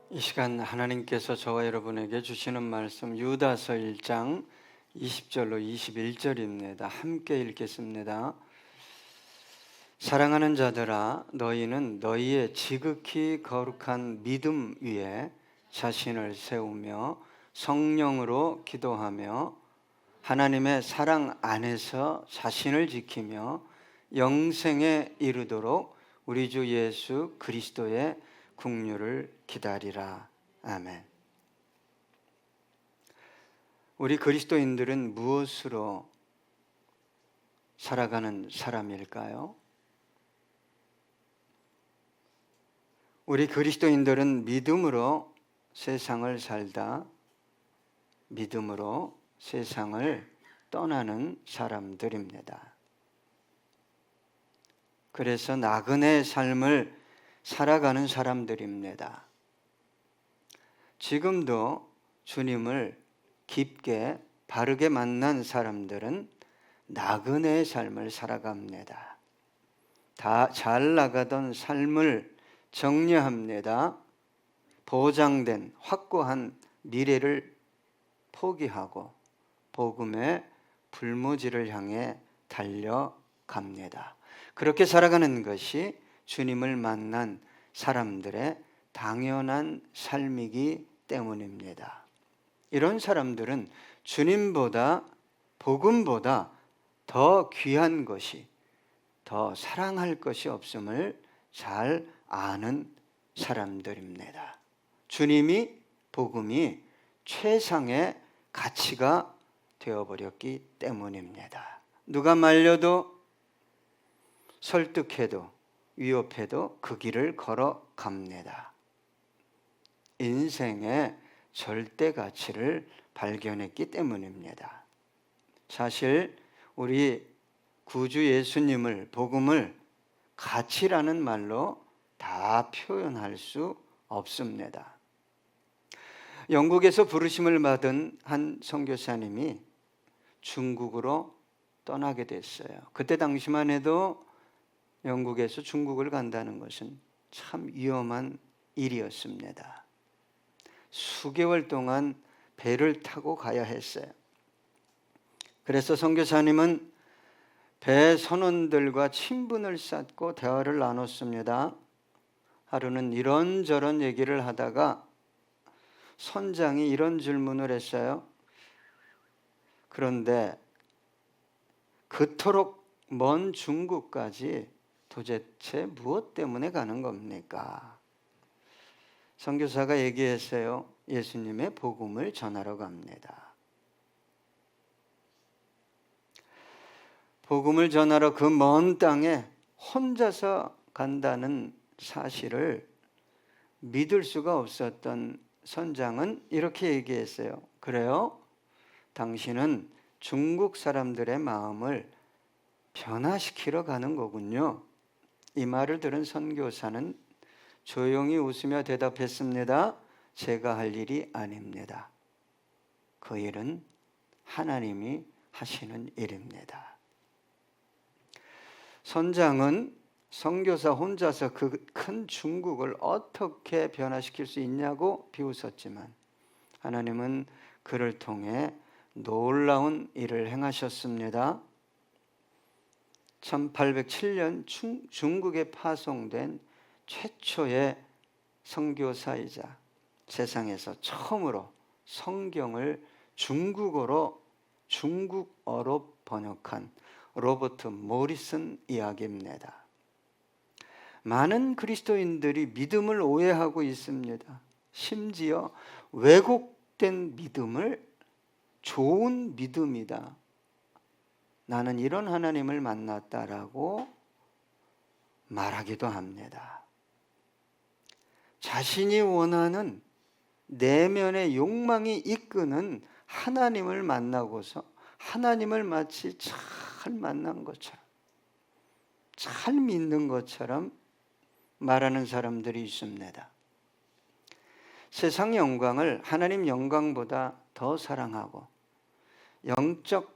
이 시간 하나님께서 저와 여러분에게 주시는 말씀 유다서 1장 20절로 21절입니다. 함께 읽겠습니다. 사랑하는 자들아, 너희는 너희의 지극히 거룩한 믿음 위에 자신을 세우며 성령으로 기도하며 하나님의 사랑 안에서 자신을 지키며 영생에 이르도록 우리 주 예수 그리스도의 긍휼을 기다리라. 아멘. 우리 그리스도인들은 무엇으로 살아가는 사람일까요? 우리 그리스도인들은 믿음으로 세상을 살다 믿음으로 세상을 떠나는 사람들입니다. 그래서 나그네 삶을 살아가는 사람들입니다. 지금도 주님을 깊게 바르게 만난 사람들은 나그네의 삶을 살아갑니다. 다 잘 나가던 삶을 정리합니다. 보장된 확고한 미래를 포기하고 복음의 불모지를 향해 달려갑니다. 그렇게 살아가는 것이 주님을 만난 사람들의 당연한 삶이기 때문입니다. 이런 사람들은 주님보다 복음보다 더 귀한 것이, 더 사랑할 것이 없음을 잘 아는 사람들입니다. 주님이, 복음이 최상의 가치가 되어버렸기 때문입니다. 누가 말려도 설득해도 위협해도 그 길을 걸어갑니다. 인생의 절대 가치를 발견했기 때문입니다. 사실 우리 구주 예수님을, 복음을 가치라는 말로 다 표현할 수 없습니다. 영국에서 부르심을 받은 한 선교사님이 중국으로 떠나게 됐어요. 그때 당시만 해도 영국에서 중국을 간다는 것은 참 위험한 일이었습니다. 수개월 동안 배를 타고 가야 했어요. 그래서 선교사님은 배 선원들과 친분을 쌓고 대화를 나눴습니다. 하루는 이런저런 얘기를 하다가 선장이 이런 질문을 했어요. 그런데 그토록 먼 중국까지 도대체 무엇 때문에 가는 겁니까? 선교사가 얘기했어요. 예수님의 복음을 전하러 갑니다. 복음을 전하러 그 먼 땅에 혼자서 간다는 사실을 믿을 수가 없었던 선장은 이렇게 얘기했어요. 그래요? 당신은 중국 사람들의 마음을 변화시키러 가는 거군요. 이 말을 들은 선교사는 조용히 웃으며 대답했습니다. 제가 할 일이 아닙니다. 그 일은 하나님이 하시는 일입니다. 선장은 선교사 혼자서 그 큰 중국을 어떻게 변화시킬 수 있냐고 비웃었지만 하나님은 그를 통해 놀라운 일을 행하셨습니다. 1807년 중국에 파송된 최초의 선교사이자 세상에서 처음으로 성경을 중국어로 번역한 로버트 모리슨 이야기입니다. 많은 그리스도인들이 믿음을 오해하고 있습니다. 심지어 왜곡된 믿음을 좋은 믿음이다, 나는 이런 하나님을 만났다라고 말하기도 합니다. 자신이 원하는 내면의 욕망이 이끄는 하나님을 만나고서 하나님을 마치 잘 만난 것처럼, 잘 믿는 것처럼 말하는 사람들이 있습니다. 세상 영광을 하나님 영광보다 더 사랑하고 영적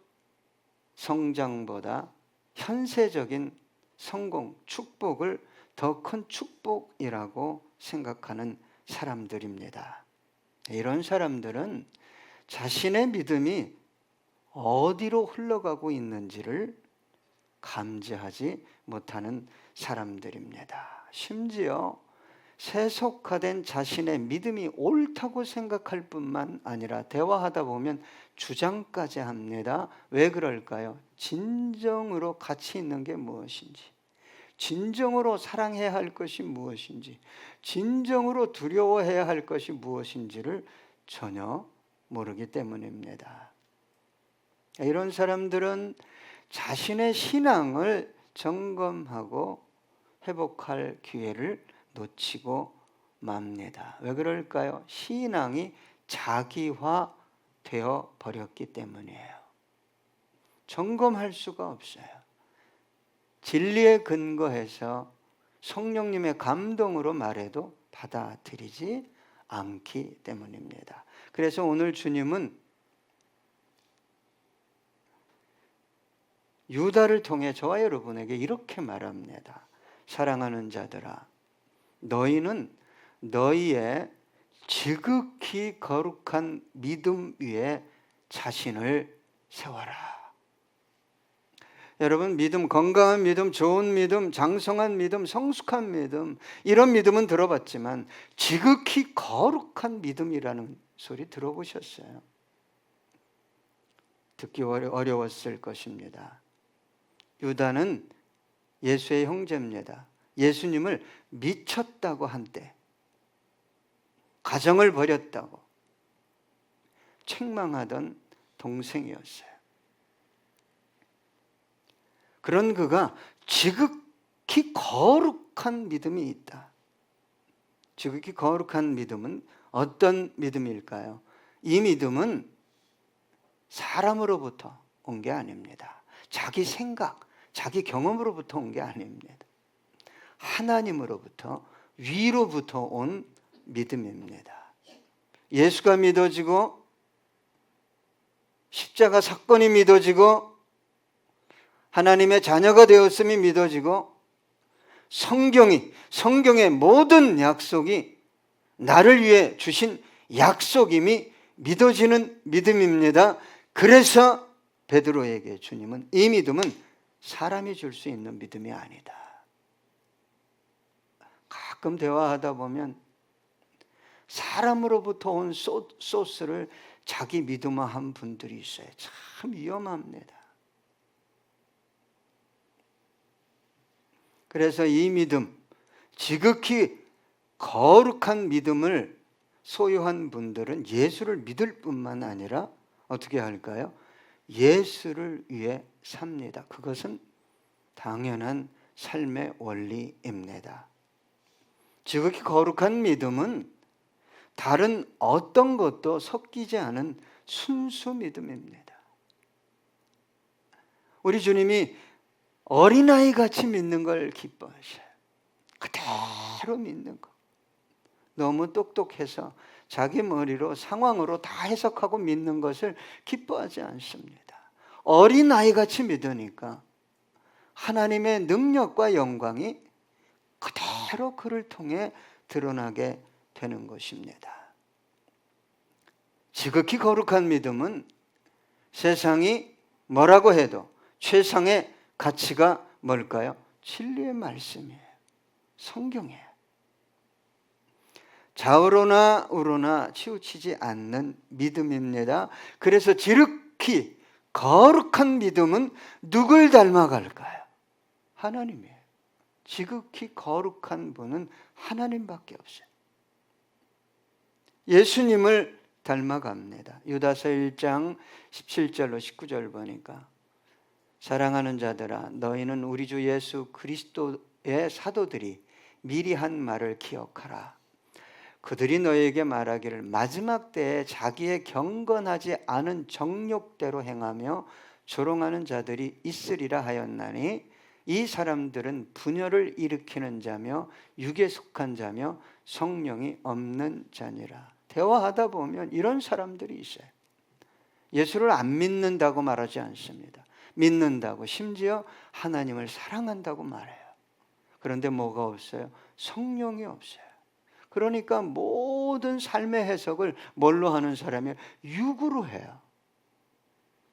성장보다 현세적인 성공, 축복을 더 큰 축복이라고 생각하는 사람들입니다. 이런 사람들은 자신의 믿음이 어디로 흘러가고 있는지를 감지하지 못하는 사람들입니다. 심지어 세속화된 자신의 믿음이 옳다고 생각할 뿐만 아니라 대화하다 보면 주장까지 합니다. 왜 그럴까요? 진정으로 가치 있는 게 무엇인지, 진정으로 사랑해야 할 것이 무엇인지, 진정으로 두려워해야 할 것이 무엇인지를 전혀 모르기 때문입니다. 이런 사람들은 자신의 신앙을 점검하고 회복할 기회를 놓치고 맙니다. 왜 그럴까요? 신앙이 자기화되어 버렸기 때문이에요. 점검할 수가 없어요. 진리에 근거해서 성령님의 감동으로 말해도 받아들이지 않기 때문입니다. 그래서 오늘 주님은 유다를 통해 저와 여러분에게 이렇게 말합니다. 사랑하는 자들아, 너희는 너희의 지극히 거룩한 믿음 위에 자신을 세워라. 여러분, 믿음, 건강한 믿음, 좋은 믿음, 장성한 믿음, 성숙한 믿음, 이런 믿음은 들어봤지만 지극히 거룩한 믿음이라는 소리 들어보셨어요? 듣기 어려웠을 것입니다. 유다는 예수의 형제입니다. 예수님을 미쳤다고 한때, 가정을 버렸다고 책망하던 동생이었어요. 그런 그가 지극히 거룩한 믿음이 있다. 지극히 거룩한 믿음은 어떤 믿음일까요? 이 믿음은 사람으로부터 온 게 아닙니다. 자기 생각, 자기 경험으로부터 온 게 아닙니다. 하나님으로부터, 위로부터 온 믿음입니다. 예수가 믿어지고 십자가 사건이 믿어지고 하나님의 자녀가 되었음이 믿어지고 성경의 모든 약속이 나를 위해 주신 약속임이 믿어지는 믿음입니다. 그래서 베드로에게 주님은 이 믿음은 사람이 줄 수 있는 믿음이 아니다. 가끔 대화하다 보면 사람으로부터 온 소스를 자기 믿음화한 분들이 있어요. 참 위험합니다. 그래서 이 믿음, 지극히 거룩한 믿음을 소유한 분들은 예수를 믿을 뿐만 아니라 어떻게 할까요? 예수를 위해 삽니다. 그것은 당연한 삶의 원리입니다. 지극히 거룩한 믿음은 다른 어떤 것도 섞이지 않은 순수 믿음입니다. 우리 주님이 어린아이 같이 믿는 걸 기뻐하셔요. 그대로 믿는 거. 너무 똑똑해서 자기 머리로 상황으로 다 해석하고 믿는 것을 기뻐하지 않습니다. 어린아이 같이 믿으니까 하나님의 능력과 영광이 그대로 그를 통해 드러나게 되는 것입니다. 지극히 거룩한 믿음은 세상이 뭐라고 해도 최상의 가치가 뭘까요? 진리의 말씀이에요. 성경이에요. 좌우로나 우로나 치우치지 않는 믿음입니다. 그래서 지극히 거룩한 믿음은 누굴 닮아갈까요? 하나님이에요. 지극히 거룩한 분은 하나님밖에 없어요. 예수님을 닮아갑니다. 유다서 1장 17절로 19절 보니까 사랑하는 자들아, 너희는 우리 주 예수 그리스도의 사도들이 미리 한 말을 기억하라. 그들이 너희에게 말하기를 마지막 때에 자기의 경건하지 않은 정욕대로 행하며 조롱하는 자들이 있으리라 하였나니 이 사람들은 분열을 일으키는 자며 육에 속한 자며 성령이 없는 자니라. 대화하다 보면 이런 사람들이 있어요. 예수를 안 믿는다고 말하지 않습니다. 믿는다고, 심지어 하나님을 사랑한다고 말해요. 그런데 뭐가 없어요? 성령이 없어요. 그러니까 모든 삶의 해석을 뭘로 하는 사람이에요? 육으로 해요.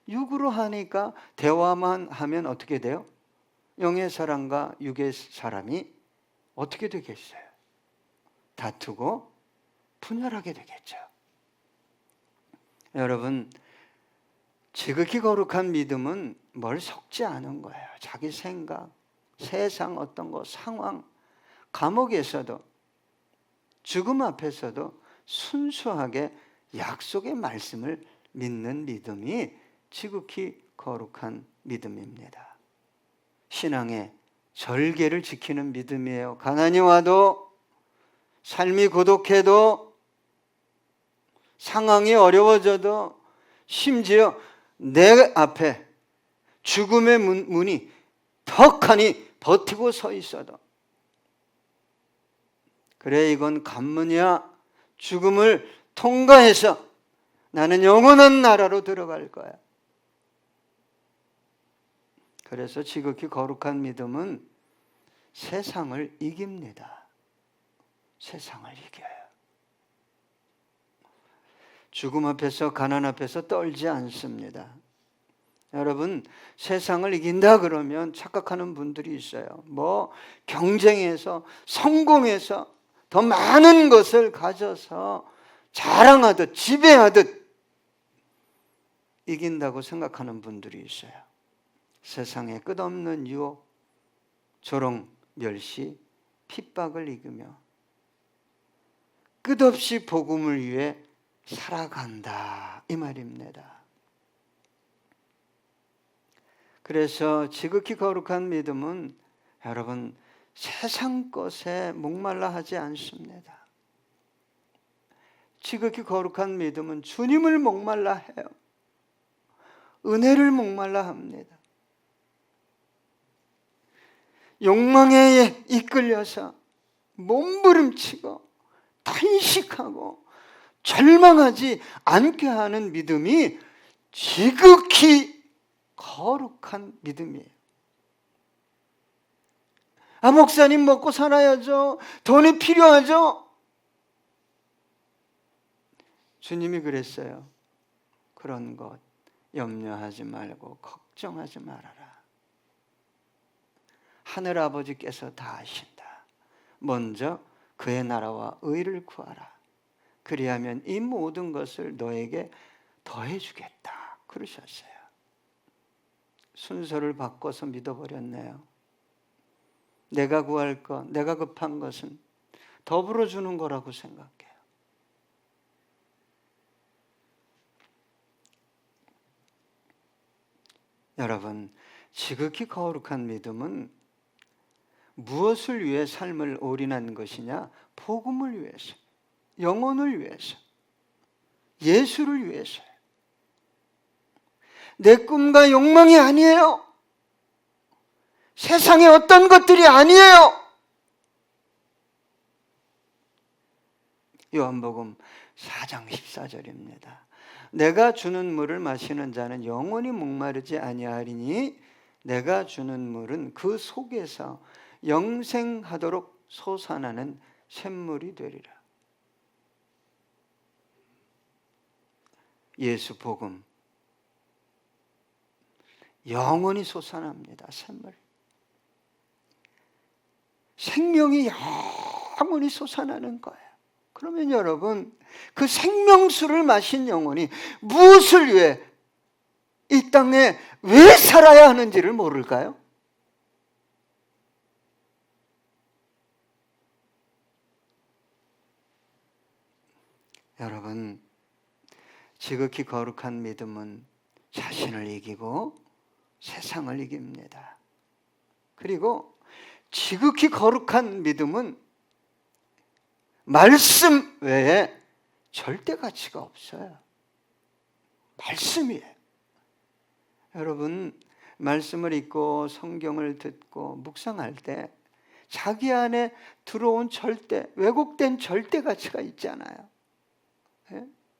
육으로 하니까 대화만 하면 어떻게 돼요? 영의 사람과 육의 사람이 어떻게 되겠어요? 다투고 분열하게 되겠죠. 여러분, 지극히 거룩한 믿음은 뭘 섞지 않은 거예요. 자기 생각, 세상 어떤 거, 상황, 감옥에서도 죽음 앞에서도 순수하게 약속의 말씀을 믿는 믿음이 지극히 거룩한 믿음입니다. 신앙의 절개를 지키는 믿음이에요. 가난이 와도, 삶이 고독해도, 상황이 어려워져도, 심지어 내 앞에 죽음의 문이 턱하니 버티고 서 있어도, 그래 이건 관문이야. 죽음을 통과해서 나는 영원한 나라로 들어갈 거야. 그래서 지극히 거룩한 믿음은 세상을 이깁니다. 세상을 이겨요. 죽음 앞에서, 가난 앞에서 떨지 않습니다. 여러분, 세상을 이긴다 그러면 착각하는 분들이 있어요. 뭐 경쟁해서, 성공해서, 더 많은 것을 가져서 자랑하듯 지배하듯 이긴다고 생각하는 분들이 있어요. 세상에 끝없는 유혹, 조롱, 멸시, 핍박을 이기며 끝없이 복음을 위해 살아간다, 이 말입니다. 그래서 지극히 거룩한 믿음은 여러분, 세상 것에 목말라 하지 않습니다. 지극히 거룩한 믿음은 주님을 목말라 해요. 은혜를 목말라 합니다. 욕망에 이끌려서 몸부림치고 탄식하고 절망하지 않게 하는 믿음이 지극히 거룩한 믿음이에요. 아, 목사님 먹고 살아야죠. 돈이 필요하죠. 주님이 그랬어요. 그런 것 염려하지 말고 걱정하지 말아라. 하늘 아버지께서 다 하신다. 먼저 그의 나라와 의를 구하라. 그리하면 이 모든 것을 너에게 더해주겠다. 그러셨어요. 순서를 바꿔서 믿어버렸네요. 내가 구할 것, 내가 급한 것은 더불어 주는 거라고 생각해요. 여러분, 지극히 거룩한 믿음은 무엇을 위해 삶을 올인한 것이냐? 복음을 위해서, 영혼을 위해서, 예수를 위해서요. 내 꿈과 욕망이 아니에요. 세상의 어떤 것들이 아니에요. 요한복음 4장 14절입니다. 내가 주는 물을 마시는 자는 영원히 목마르지 아니하리니 내가 주는 물은 그 속에서 영생하도록 솟아나는 샘물이 되리라. 예수 복음 영원히 솟아납니다. 샘물. 생명이 영원히 솟아나는 거예요. 그러면 여러분, 그 생명수를 마신 영혼이 무엇을 위해 이 땅에 왜 살아야 하는지를 모를까요? 여러분, 지극히 거룩한 믿음은 자신을 이기고 세상을 이깁니다. 그리고 지극히 거룩한 믿음은 말씀 외에 절대 가치가 없어요. 말씀이에요. 여러분, 말씀을 읽고 성경을 듣고 묵상할 때 자기 안에 들어온 절대, 왜곡된 절대 가치가 있잖아요.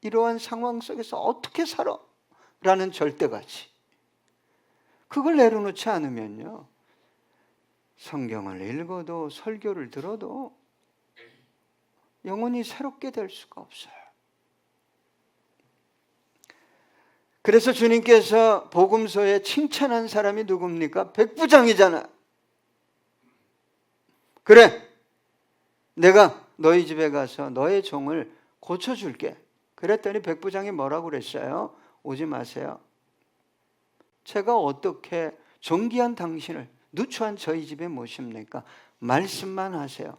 이러한 상황 속에서 어떻게 살아? 라는 절대 가치. 그걸 내려놓지 않으면요, 성경을 읽어도 설교를 들어도 영혼이 새롭게 될 수가 없어요. 그래서 주님께서 복음서에 칭찬한 사람이 누굽니까? 백부장이잖아. 그래, 내가 너희 집에 가서 너의 종을 고쳐줄게. 그랬더니 백부장이 뭐라고 그랬어요? 오지 마세요. 제가 어떻게 존귀한 당신을 누추한 저희 집에 모십니까? 말씀만 하세요.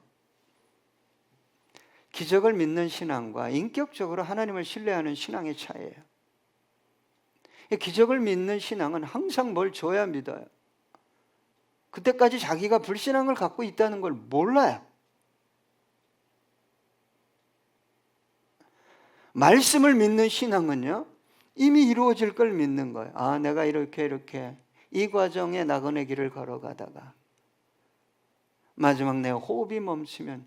기적을 믿는 신앙과 인격적으로 하나님을 신뢰하는 신앙의 차이예요. 기적을 믿는 신앙은 항상 뭘 줘야 믿어요. 그때까지 자기가 불신앙을 갖고 있다는 걸 몰라요. 말씀을 믿는 신앙은요, 이미 이루어질 걸 믿는 거예요. 아, 내가 이렇게 이 과정에 나그네 길을 걸어가다가 마지막 내 호흡이 멈추면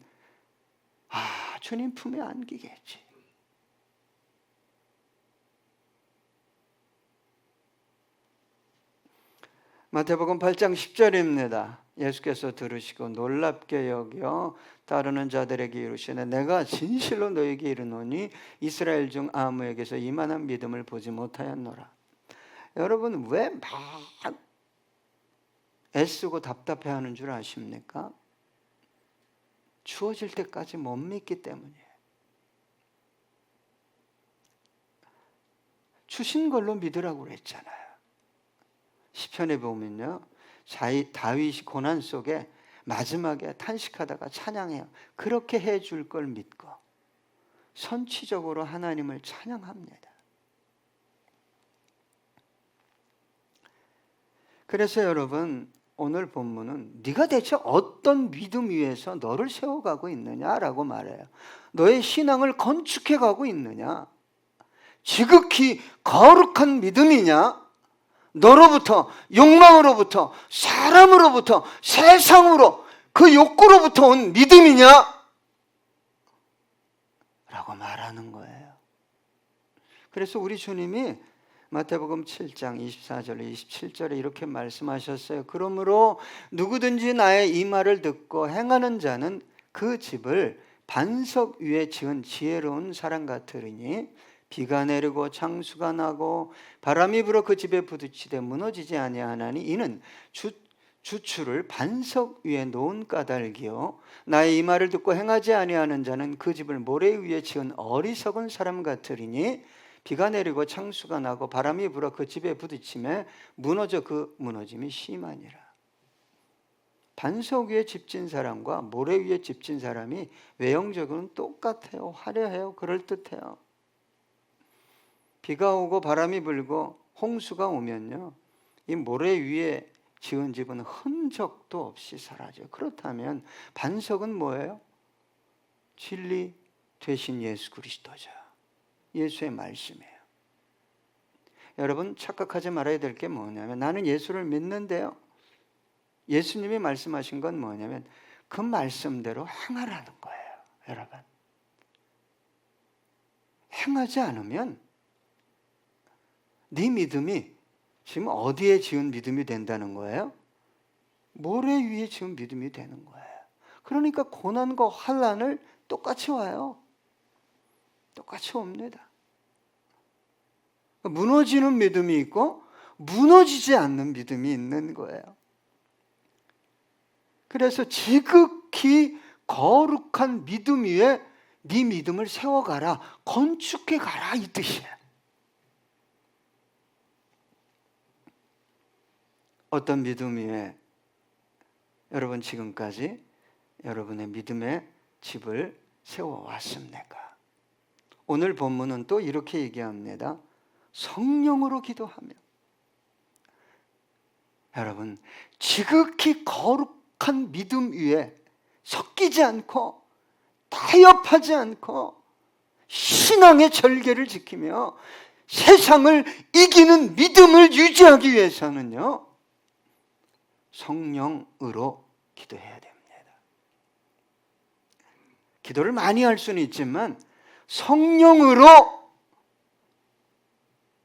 주님 품에 안기겠지. 마태복음 8장 10절입니다. 예수께서 들으시고 놀랍게 여겨 따르는 자들에게 이르시되 내가 진실로 너에게 이르노니 이스라엘 중 아무에게서 이만한 믿음을 보지 못하였노라. 여러분 왜 막 애쓰고 답답해하는 줄 아십니까? 주어질 때까지 못 믿기 때문이에요. 주신 걸로 믿으라고 그랬잖아요. 시편에 보면요, 다윗이 고난 속에 마지막에 탄식하다가 찬양해요. 그렇게 해줄 걸 믿고 선취적으로 하나님을 찬양합니다. 그래서 여러분, 오늘 본문은 네가 대체 어떤 믿음 위에서 너를 세워가고 있느냐라고 말해요. 너의 신앙을 건축해가고 있느냐? 지극히 거룩한 믿음이냐? 너로부터, 욕망으로부터, 사람으로부터, 세상으로, 그 욕구로부터 온 믿음이냐? 라고 말하는 거예요. 그래서 우리 주님이 마태복음 7장 24절에 27절에 이렇게 말씀하셨어요. 그러므로 누구든지 나의 이 말을 듣고 행하는 자는 그 집을 반석 위에 지은 지혜로운 사람 같으리니 비가 내리고 창수가 나고 바람이 불어 그 집에 부딪히되 무너지지 아니하나니 이는 주추를 반석 위에 놓은 까닭이요 나의 이 말을 듣고 행하지 아니하는 자는 그 집을 모래 위에 지은 어리석은 사람 같으리니 비가 내리고 창수가 나고 바람이 불어 그 집에 부딪히매 무너져 그 무너짐이 심하니라. 반석 위에 집 진 사람과 모래 위에 집 진 사람이 외형적으로는 똑같아요. 화려해요. 그럴듯해요. 비가 오고 바람이 불고 홍수가 오면요, 이 모래 위에 지은 집은 흔적도 없이 사라져요. 그렇다면 반석은 뭐예요? 진리 되신 예수 그리스도죠. 예수의 말씀이에요. 여러분 착각하지 말아야 될 게 뭐냐면 나는 예수를 믿는데요, 예수님이 말씀하신 건 뭐냐면 그 말씀대로 행하라는 거예요. 여러분 행하지 않으면 네 믿음이 지금 어디에 지은 믿음이 된다는 거예요? 모래 위에 지은 믿음이 되는 거예요. 그러니까 고난과 환난을 똑같이 와요. 똑같이 옵니다. 무너지는 믿음이 있고 무너지지 않는 믿음이 있는 거예요. 그래서 지극히 거룩한 믿음 위에 네 믿음을 세워가라, 건축해가라 이 뜻이에요. 어떤 믿음 위에 여러분 지금까지 여러분의 믿음의 집을 세워왔습니까? 오늘 본문은 또 이렇게 얘기합니다. 성령으로 기도하며. 여러분 지극히 거룩한 믿음 위에 섞이지 않고 타협하지 않고 신앙의 절개를 지키며 세상을 이기는 믿음을 유지하기 위해서는요, 성령으로 기도해야 됩니다. 기도를 많이 할 수는 있지만 성령으로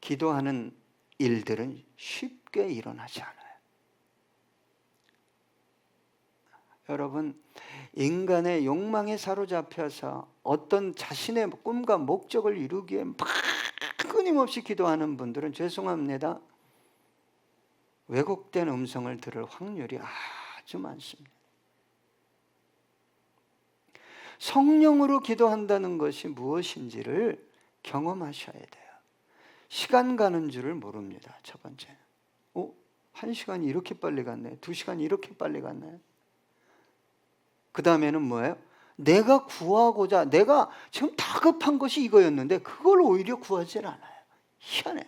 기도하는 일들은 쉽게 일어나지 않아요. 여러분, 인간의 욕망에 사로잡혀서 어떤 자신의 꿈과 목적을 이루기 위해 막 끊임없이 기도하는 분들은 죄송합니다, 왜곡된 음성을 들을 확률이 아주 많습니다. 성령으로 기도한다는 것이 무엇인지를 경험하셔야 돼요. 시간 가는 줄을 모릅니다. 첫 번째는 1시간이 이렇게 빨리 갔네, 2시간이 이렇게 빨리 갔네. 그 다음에는 뭐예요? 내가 구하고자, 내가 지금 다급한 것이 이거였는데 그걸 오히려 구하질 않아요. 희한해.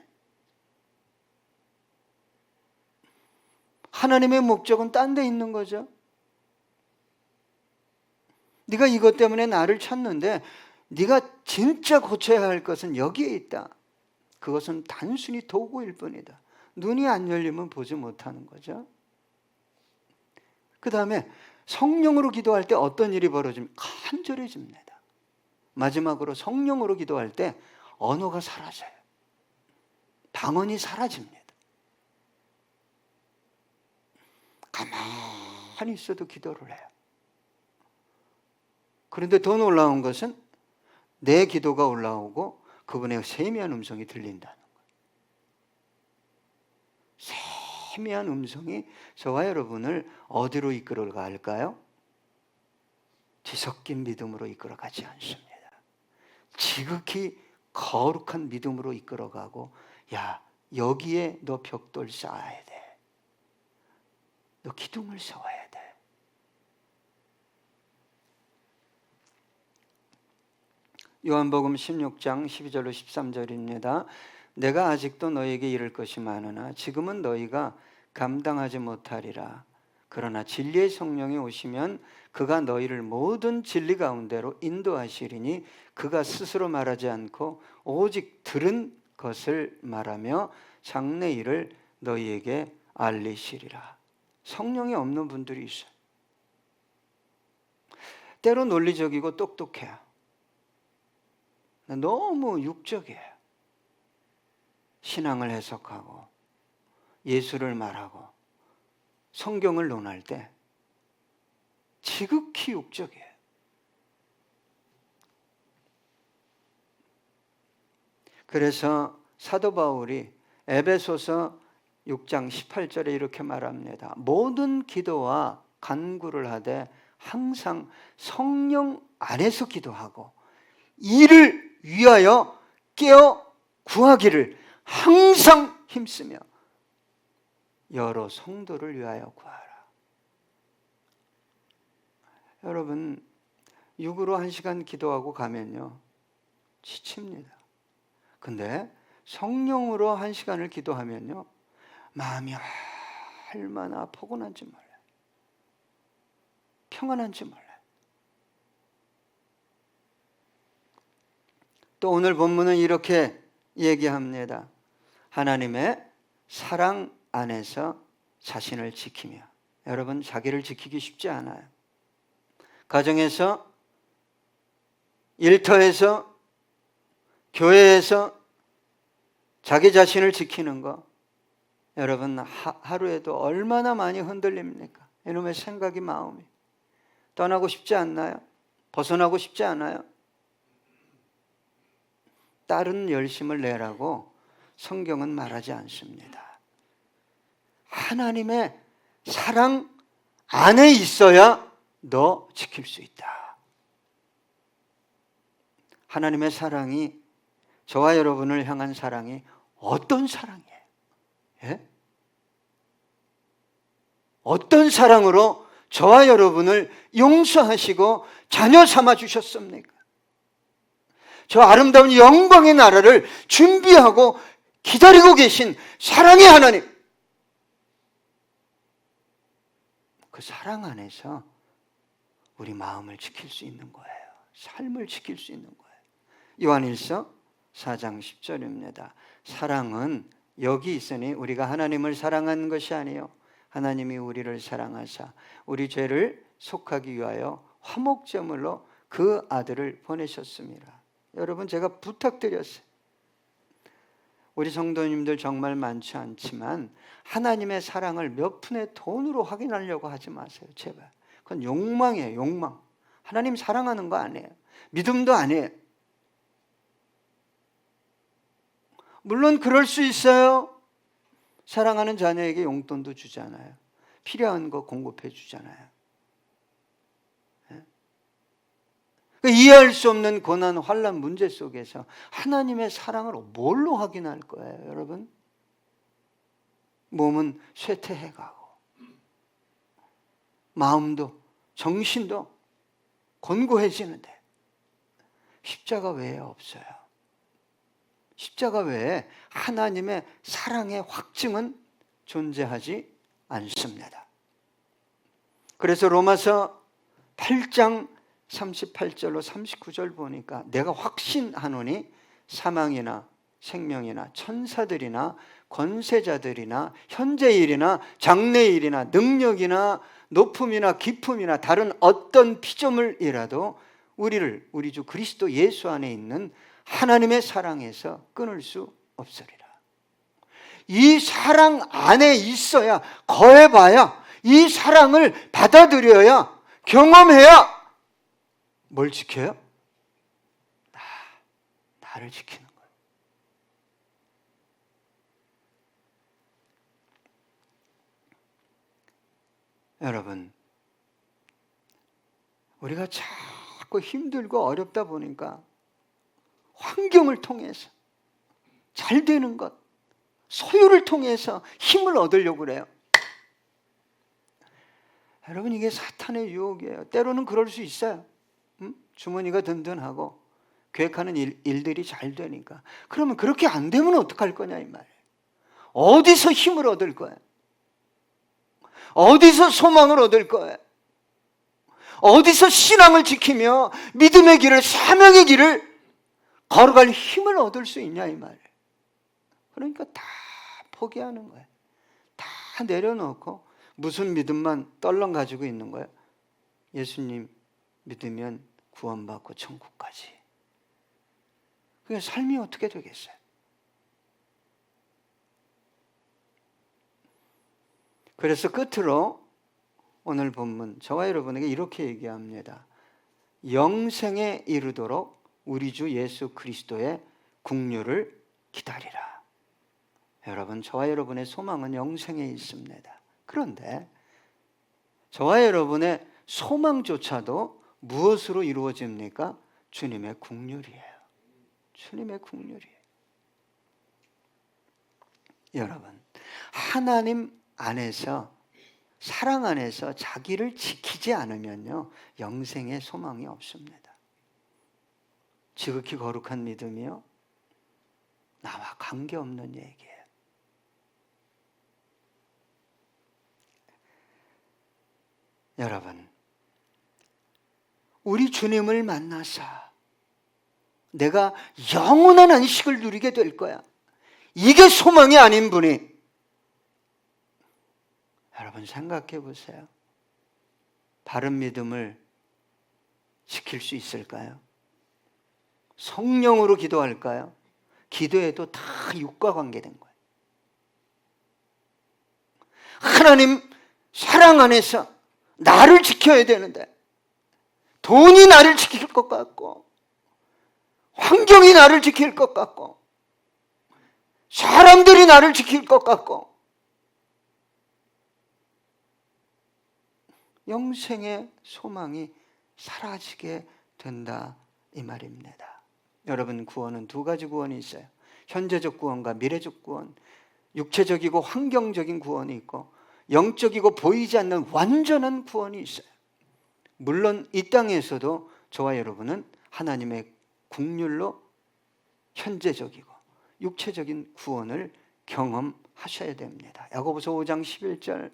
하나님의 목적은 딴 데 있는 거죠. 네가 이것 때문에 나를 찾는데 네가 진짜 고쳐야 할 것은 여기에 있다. 그것은 단순히 도구일 뿐이다. 눈이 안 열리면 보지 못하는 거죠. 그 다음에 성령으로 기도할 때 어떤 일이 벌어집니까? 간절해집니다. 마지막으로 성령으로 기도할 때 언어가 사라져요. 방언이 사라집니다. 가만히 있어도 기도를 해요. 그런데 더 놀라운 것은 내 기도가 올라오고 그분의 세미한 음성이 들린다는 거예요. 세미한 음성이 저와 여러분을 어디로 이끌어 갈까요? 뒤섞인 믿음으로 이끌어 가지 않습니다. 지극히 거룩한 믿음으로 이끌어 가고, 야, 여기에 너 벽돌 쌓아야 돼. 너 기둥을 세워야 돼. 요한복음 16장 12절로 13절입니다. 내가 아직도 너에게 이를 것이 많으나 지금은 너희가 감당하지 못하리라. 그러나 진리의 성령이 오시면 그가 너희를 모든 진리 가운데로 인도하시리니 그가 스스로 말하지 않고 오직 들은 것을 말하며 장래 일을 너희에게 알리시리라. 성령이 없는 분들이 있어요. 때로 논리적이고 똑똑해요. 너무 육적이에요. 신앙을 해석하고 예수를 말하고 성경을 논할 때 지극히 육적이에요. 그래서 사도 바울이 에베소서 6장 18절에 이렇게 말합니다. 모든 기도와 간구를 하되 항상 성령 안에서 기도하고 이를 위하여 깨어 구하기를 항상 힘쓰며 여러 성도를 위하여 구하라. 여러분, 육으로 1시간 기도하고 가면요 지칩니다. 근데 성령으로 1시간을 기도하면요 마음이 얼마나 포근한지 몰라요. 평안한지 몰라요. 또 오늘 본문은 이렇게 얘기합니다. 하나님의 사랑 안에서 자신을 지키며. 여러분, 자기를 지키기 쉽지 않아요. 가정에서, 일터에서, 교회에서 자기 자신을 지키는 거, 여러분 하루에도 얼마나 많이 흔들립니까? 이놈의 생각이, 마음이 떠나고 싶지 않나요? 벗어나고 싶지 않아요? 다른 열심을 내라고 성경은 말하지 않습니다. 하나님의 사랑 안에 있어야 너 지킬 수 있다. 하나님의 사랑이, 저와 여러분을 향한 사랑이 어떤 사랑이에요? 예? 어떤 사랑으로 저와 여러분을 용서하시고 자녀 삼아 주셨습니까? 저 아름다운 영광의 나라를 준비하고 기다리고 계신 사랑의 하나님, 그 사랑 안에서 우리 마음을 지킬 수 있는 거예요. 삶을 지킬 수 있는 거예요. 요한일서 4장 10절입니다. 사랑은 여기 있으니 우리가 하나님을 사랑하는 것이 아니요 하나님이 우리를 사랑하사 우리 죄를 속하기 위하여 화목제물로 그 아들을 보내셨습니다. 여러분, 제가 부탁드렸어요. 우리 성도님들 정말 많지 않지만 하나님의 사랑을 몇 푼의 돈으로 확인하려고 하지 마세요. 제발. 그건 욕망이에요. 욕망. 하나님 사랑하는 거 아니에요. 믿음도 아니에요. 물론 그럴 수 있어요. 사랑하는 자녀에게 용돈도 주잖아요. 필요한 거 공급해 주잖아요. 이해할 수 없는 고난, 환난, 문제 속에서 하나님의 사랑을 뭘로 확인할 거예요, 여러분? 몸은 쇠퇴해가고 마음도 정신도 곤고해지는데 십자가 외에 없어요. 십자가 외에 하나님의 사랑의 확증은 존재하지 않습니다. 그래서 로마서 8장 38절로 39절 보니까 내가 확신하노니 사망이나 생명이나 천사들이나 권세자들이나 현재일이나 장래일이나 능력이나 높음이나 깊음이나 다른 어떤 피조물이라도 우리를 우리 주 그리스도 예수 안에 있는 하나님의 사랑에서 끊을 수 없으리라. 이 사랑 안에 있어야, 거해봐야, 이 사랑을 받아들여야, 경험해야 뭘 지켜요? 나를 지키는 거예요. 여러분, 우리가 자꾸 힘들고 어렵다 보니까 환경을 통해서 잘 되는 것, 소유를 통해서 힘을 얻으려고 그래요. 여러분, 이게 사탄의 유혹이에요. 때로는 그럴 수 있어요. 주머니가 든든하고 계획하는 일들이 잘 되니까. 그러면 그렇게 안 되면 어떡할 거냐 이 말이에요. 어디서 힘을 얻을 거예요? 어디서 소망을 얻을 거예요? 어디서 신앙을 지키며 믿음의 길을, 사명의 길을 걸어갈 힘을 얻을 수 있냐 이 말이에요. 그러니까 다 포기하는 거예요. 다 내려놓고 무슨 믿음만 떨렁 가지고 있는 거예요? 예수님 믿으면 구원받고 천국까지. 그게 삶이 어떻게 되겠어요? 그래서 끝으로 오늘 본문 저와 여러분에게 이렇게 얘기합니다. 영생에 이르도록 우리 주 예수 그리스도의 국류를 기다리라. 여러분, 저와 여러분의 소망은 영생에 있습니다. 그런데 저와 여러분의 소망조차도 무엇으로 이루어집니까? 주님의 국률이에요. 주님의 국률이에요. 여러분, 하나님 안에서, 사랑 안에서 자기를 지키지 않으면요, 영생에 소망이 없습니다. 지극히 거룩한 믿음이요, 나와 관계없는 얘기예요. 여러분, 우리 주님을 만나서 내가 영원한 안식을 누리게 될 거야. 이게 소망이 아닌 분이, 여러분 생각해 보세요. 바른 믿음을 지킬 수 있을까요? 성령으로 기도할까요? 기도해도 다 육과 관계된 거예요. 하나님 사랑 안에서 나를 지켜야 되는데 돈이 나를 지킬 것 같고 환경이 나를 지킬 것 같고 사람들이 나를 지킬 것 같고 영생의 소망이 사라지게 된다 이 말입니다. 여러분, 구원은 두 가지 구원이 있어요. 현재적 구원과 미래적 구원, 육체적이고 환경적인 구원이 있고 영적이고 보이지 않는 완전한 구원이 있어요. 물론 이 땅에서도 저와 여러분은 하나님의 국률로 현재적이고 육체적인 구원을 경험하셔야 됩니다. 야고보서 5장 11절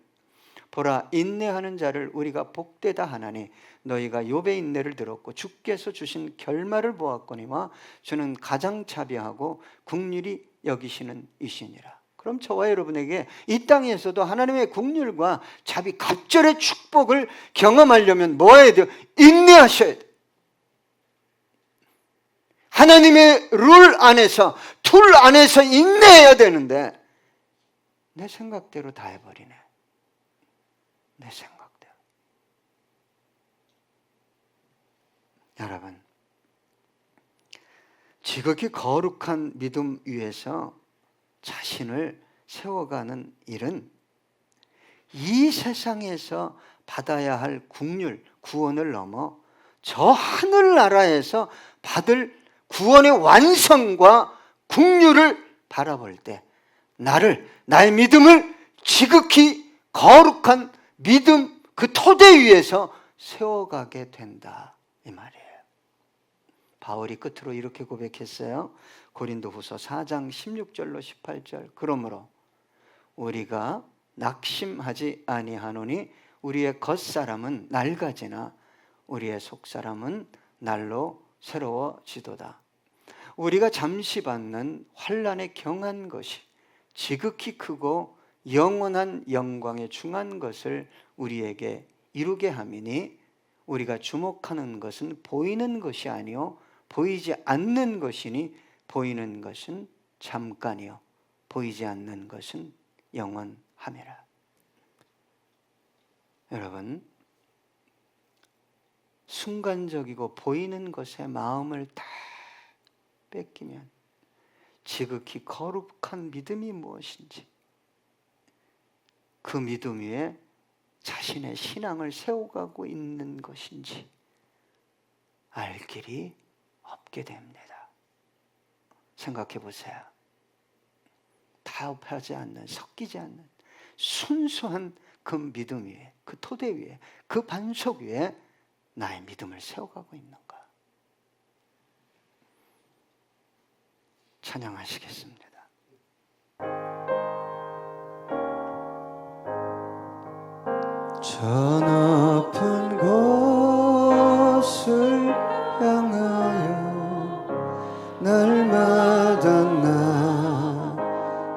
보라, 인내하는 자를 우리가 복되다 하나니 너희가 욥의 인내를 들었고 주께서 주신 결말을 보았거니와 주는 가장 자비하고 긍휼히 여기시는 이시니라. 그럼 저와 여러분에게 이 땅에서도 하나님의 긍휼과 자비, 갑절의 축복을 경험하려면 뭐 해야 돼요? 인내하셔야 돼요. 하나님의 룰 안에서, 툴 안에서 인내해야 되는데 내 생각대로 다 해버리네. 내 생각대로. 여러분, 지극히 거룩한 믿음 위에서 자신을 세워가는 일은 이 세상에서 받아야 할 국률, 구원을 넘어 저 하늘나라에서 받을 구원의 완성과 국률을 바라볼 때 나의 믿음을 지극히 거룩한 믿음 그 토대 위에서 세워가게 된다, 이 말이에요. 바울이 끝으로 이렇게 고백했어요. 고린도후서 4장 16절로 18절. 그러므로 우리가 낙심하지 아니하노니 우리의 겉사람은 낡아지나 우리의 속사람은 날로 새로워지도다. 우리가 잠시 받는 환난에 경한 것이 지극히 크고 영원한 영광에 중한 것을 우리에게 이루게 함이니 우리가 주목하는 것은 보이는 것이 아니요 보이지 않는 것이니 보이는 것은 잠깐이요 보이지 않는 것은 영원함이라. 여러분, 순간적이고 보이는 것에 마음을 다 뺏기면 지극히 거룩한 믿음이 무엇인지, 그 믿음 위에 자신의 신앙을 세워가고 있는 것인지 알 길이 없게 됩니다. 생각해 보세요. 타협하지 않는, 섞이지 않는 순수한 그 믿음 위에, 그 토대 위에, 그 반석 위에 나의 믿음을 세워가고 있는가? 찬양하시겠습니다. 저 높은 곳을 향하여 날마다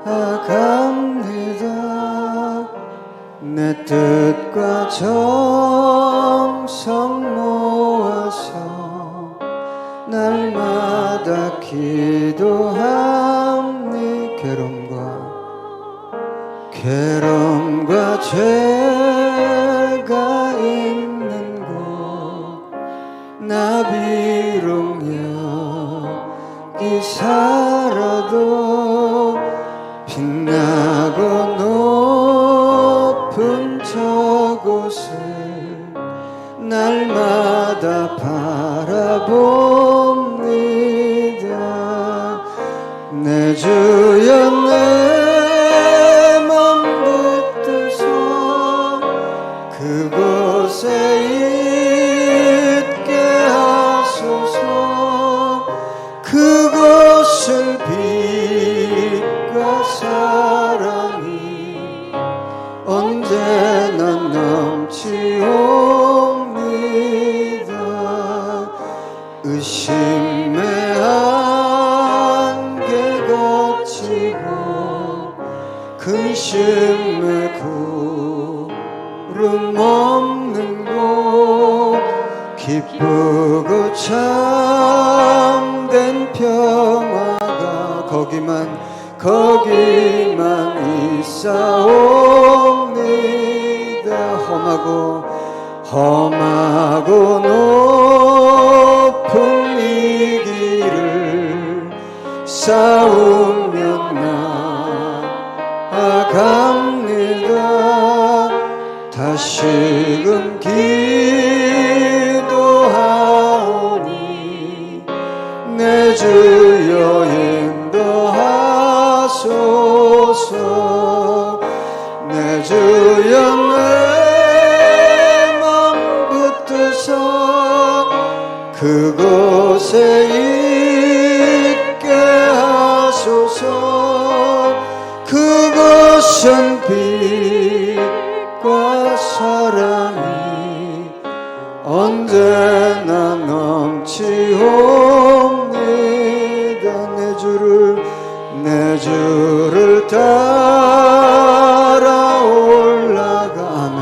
나아갑니다. 내 뜻과 정성 모아서 날마다 기도함니. 괴로움과 죄가 있는 곳 나 비록 여기 살아도 빛나고 높은 저곳을 날마다 바라봅니다. 내 주여 내 맘 붙드소 그곳에 있게 하소서. 그곳은 빛과 사랑이 언제나 넘치옵니다. 의심의 안개 거치고 근심의 구름 없는 곳 기쁘고 참된 평화가 거기만 있사옵니다. 험하고 높은 이 길을 싸우며 나아갑니다. 다시금 기도하오니 내 주여 인도하소서. 내 주여 내 맘 붙드소 그곳에 있게 하소서. 그곳은 빛과 사랑이 언제나 넘치옵니다. 내 주를 따라 올라가면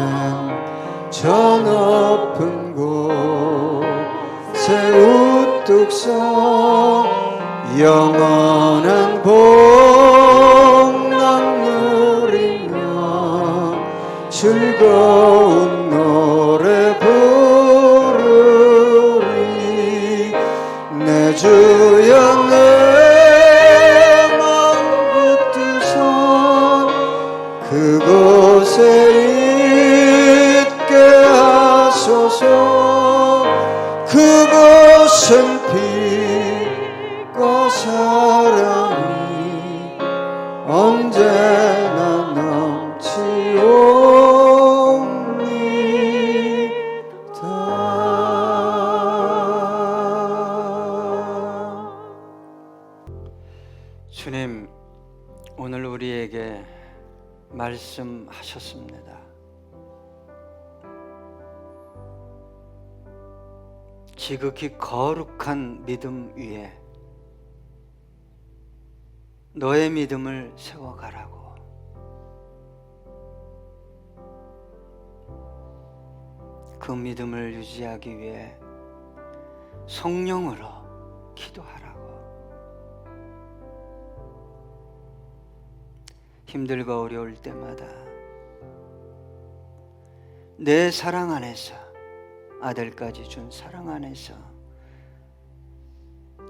저 높은 곳에 우뚝 서 영원한 복락 누리며 즐거운 노래 부르리. 주님, 오늘 우리에게 말씀하셨습니다. 지극히 거룩한 믿음 위에 너의 믿음을 세워가라고. 그 믿음을 유지하기 위해 성령으로 기도하라고. 힘들고 어려울 때마다 내 사랑 안에서, 아들까지 준 사랑 안에서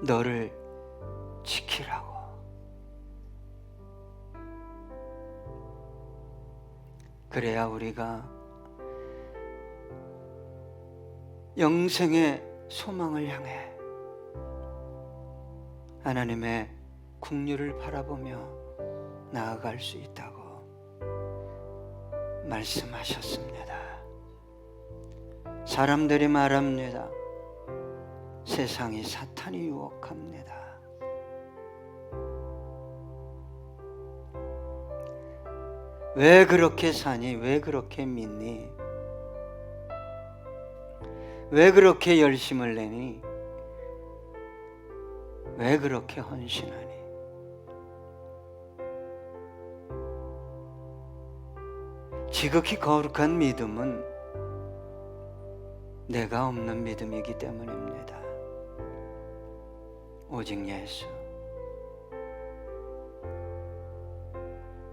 너를 지키라고. 그래야 우리가 영생의 소망을 향해 하나님의 긍휼을 바라보며 나아갈 수 있다고 말씀하셨습니다. 사람들이 말합니다. 세상이 사탄이 유혹합니다. 왜 그렇게 사니? 왜 그렇게 믿니? 왜 그렇게 열심을 내니? 왜 그렇게 헌신하니? 지극히 거룩한 믿음은 내가 없는 믿음이기 때문입니다. 오직 예수,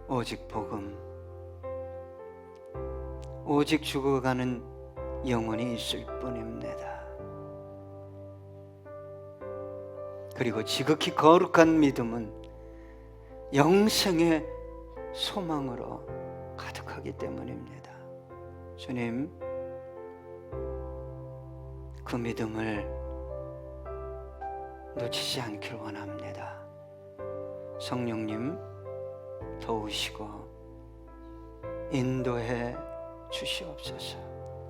오직 복음, 오직 죽어가는 영혼이 있을 뿐입니다. 그리고 지극히 거룩한 믿음은 영생의 소망으로 가득하기 때문입니다. 주님, 그 믿음을 놓치지 않길 원합니다. 성령님 도우시고 인도해 주시옵소서.